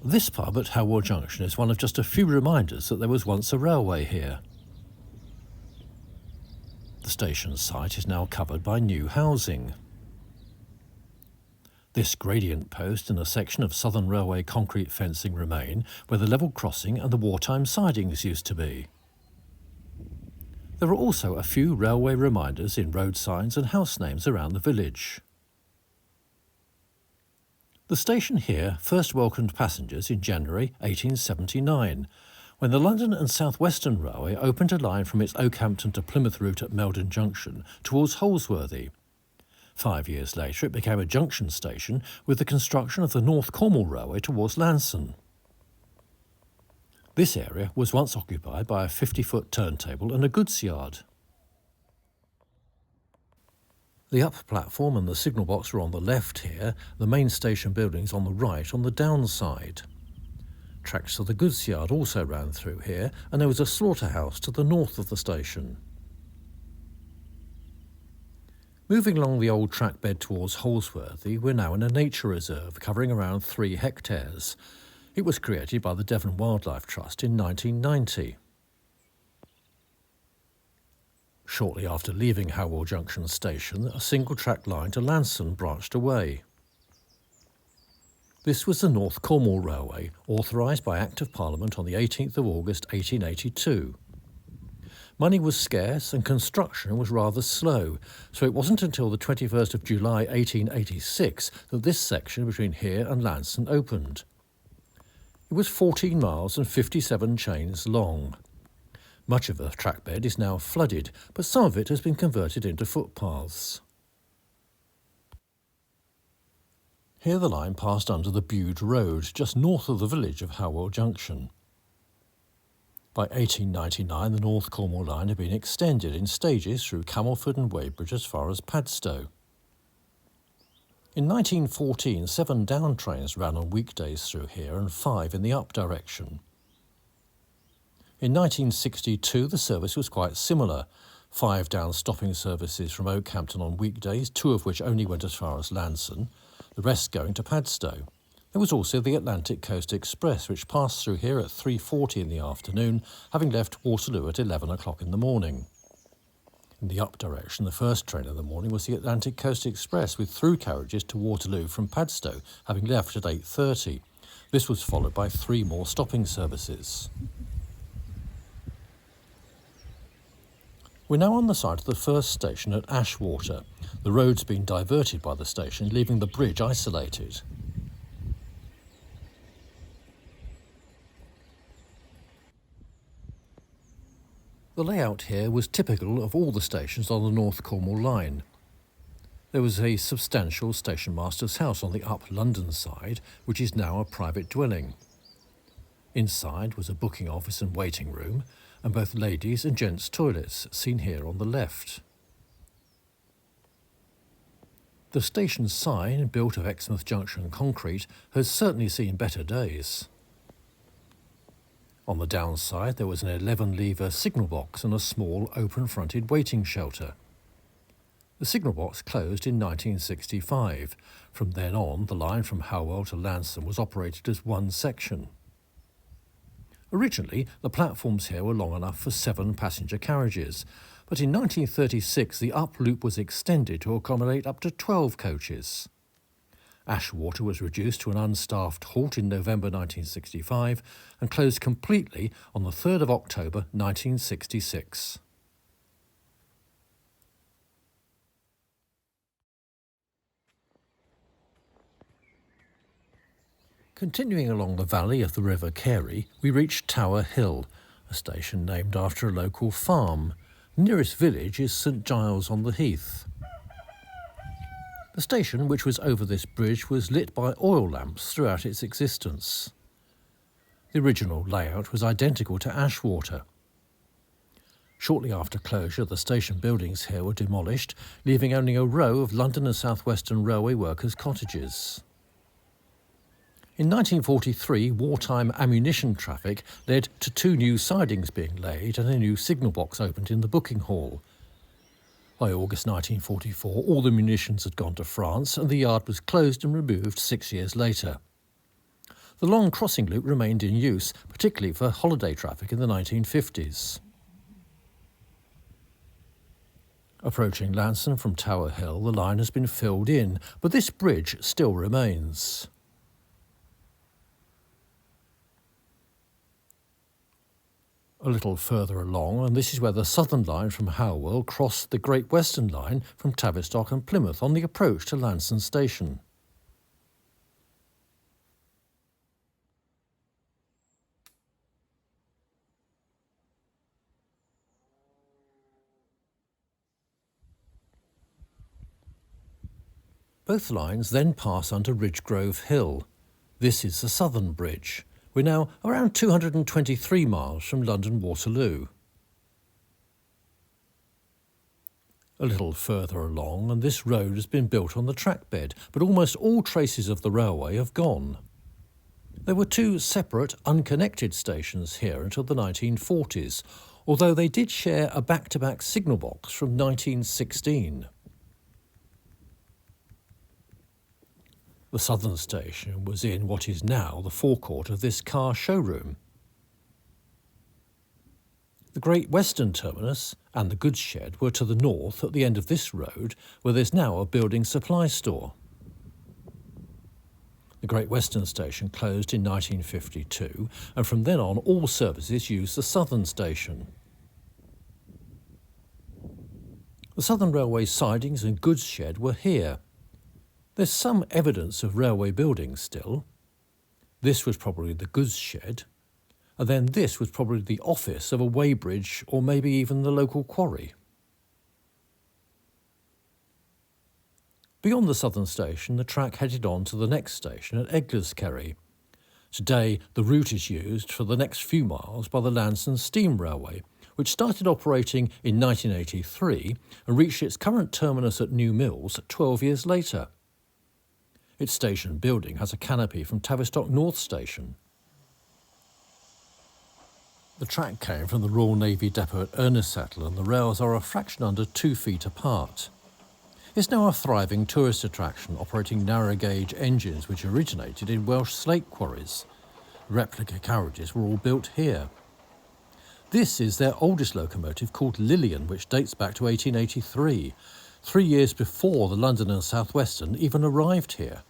This pub at Halwill Junction is one of just a few reminders that there was once a railway here. The station site is now covered by new housing. This gradient post and a section of Southern Railway concrete fencing remain where the level crossing and the wartime sidings used to be. There are also a few railway reminders in road signs and house names around the village. The station here first welcomed passengers in January 1879, when the London and South Western Railway opened a line from its Oakhampton to Plymouth route at Melden Junction towards Holsworthy. 5 years later it became a junction station with the construction of the North Cornwall Railway towards Launceston. This area was once occupied by a 50-foot turntable and a goods yard. The up platform and the signal box are on the left here, the main station buildings on the right on the downside. Tracks to the goods yard also ran through here, and there was a slaughterhouse to the north of the station. Moving along the old track bed towards Holsworthy, we're now in a nature reserve covering around 3 hectares. It was created by the Devon Wildlife Trust in 1990. Shortly after leaving Halwill Junction station, a single-track line to Launceston branched away. This was the North Cornwall Railway, authorised by Act of Parliament on the 18th of August 1882. Money was scarce and construction was rather slow, so it wasn't until the 21st of July 1886 that this section between here and Launceston opened. It was 14 miles and 57 chains long. Much of the trackbed is now flooded, but some of it has been converted into footpaths. Here the line passed under the Bude Road, just north of the village of Halwill Junction. By 1899 the North Cornwall line had been extended in stages through Camelford and Weybridge as far as Padstow. In 1914 7 down trains ran on weekdays through here and 5 in the up direction. In 1962 the service was quite similar, 5 down stopping services from Oakhampton on weekdays, 2 of which only went as far as Launceston, the rest going to Padstow. There was also the Atlantic Coast Express, which passed through here at 3:40 in the afternoon, having left Waterloo at 11 o'clock in the morning. In the up direction, the first train of the morning was the Atlantic Coast Express, with through carriages to Waterloo from Padstow, having left at 8:30. This was followed by 3 more stopping services. We're now on the site of the first station at Ashwater. The road's been diverted by the station, leaving the bridge isolated. The layout here was typical of all the stations on the North Cornwall line. There was a substantial station master's house on the up London side, which is now a private dwelling. Inside was a booking office and waiting room, and both ladies' and gents' toilets, seen here on the left. The station sign, built of Exmouth Junction concrete, has certainly seen better days. On the downside there was an 11-lever signal box and a small open-fronted waiting shelter. The signal box closed in 1965. From then on, the line from Halwill to Launceston was operated as one section. Originally, the platforms here were long enough for 7 passenger carriages, but in 1936 the up loop was extended to accommodate up to 12 coaches. Ashwater was reduced to an unstaffed halt in November 1965 and closed completely on the 3rd of October 1966. Continuing along the valley of the River Carey, we reached Tower Hill, a station named after a local farm. The nearest village is St Giles on the Heath. The station, which was over this bridge, was lit by oil lamps throughout its existence. The original layout was identical to Ashwater. Shortly after closure, the station buildings here were demolished, leaving only a row of London and South Western Railway workers' cottages. In 1943, wartime ammunition traffic led to 2 new sidings being laid and a new signal box opened in the booking hall. By August 1944, all the munitions had gone to France and the yard was closed and removed 6 years later. The long crossing loop remained in use, particularly for holiday traffic in the 1950s. Approaching Launceston from Tower Hill, the line has been filled in, but this bridge still remains. A little further along, and this is where the Southern line from Halwill crossed the Great Western line from Tavistock and Plymouth on the approach to Launceston Station. Both lines then pass under Ridgegrove Hill. This is the Southern Bridge. We're now around 223 miles from London Waterloo. A little further along, and this road has been built on the track bed, but almost all traces of the railway have gone. There were two separate, unconnected stations here until the 1940s, although they did share a back-to-back signal box from 1916. The Southern Station was in what is now the forecourt of this car showroom. The Great Western terminus and the goods shed were to the north at the end of this road, where there's now a building supply store. The Great Western Station closed in 1952, and from then on all services used the Southern Station. The Southern Railway sidings and goods shed were here. There's some evidence of railway buildings still. This was probably the goods shed, and then this was probably the office of a weighbridge or maybe even the local quarry. Beyond the Southern Station, the track headed on to the next station at Eggerskerry. Today, the route is used for the next few miles by the Launceston Steam Railway, which started operating in 1983 and reached its current terminus at New Mills 12 years later. Its station building has a canopy from Tavistock North Station. The track came from the Royal Navy depot at Ernesettle, and the rails are a fraction under 2 feet apart. It's now a thriving tourist attraction, operating narrow-gauge engines which originated in Welsh slate quarries. Replica carriages were all built here. This is their oldest locomotive, called Lillian, which dates back to 1883, 3 years before the London and South Western even arrived here.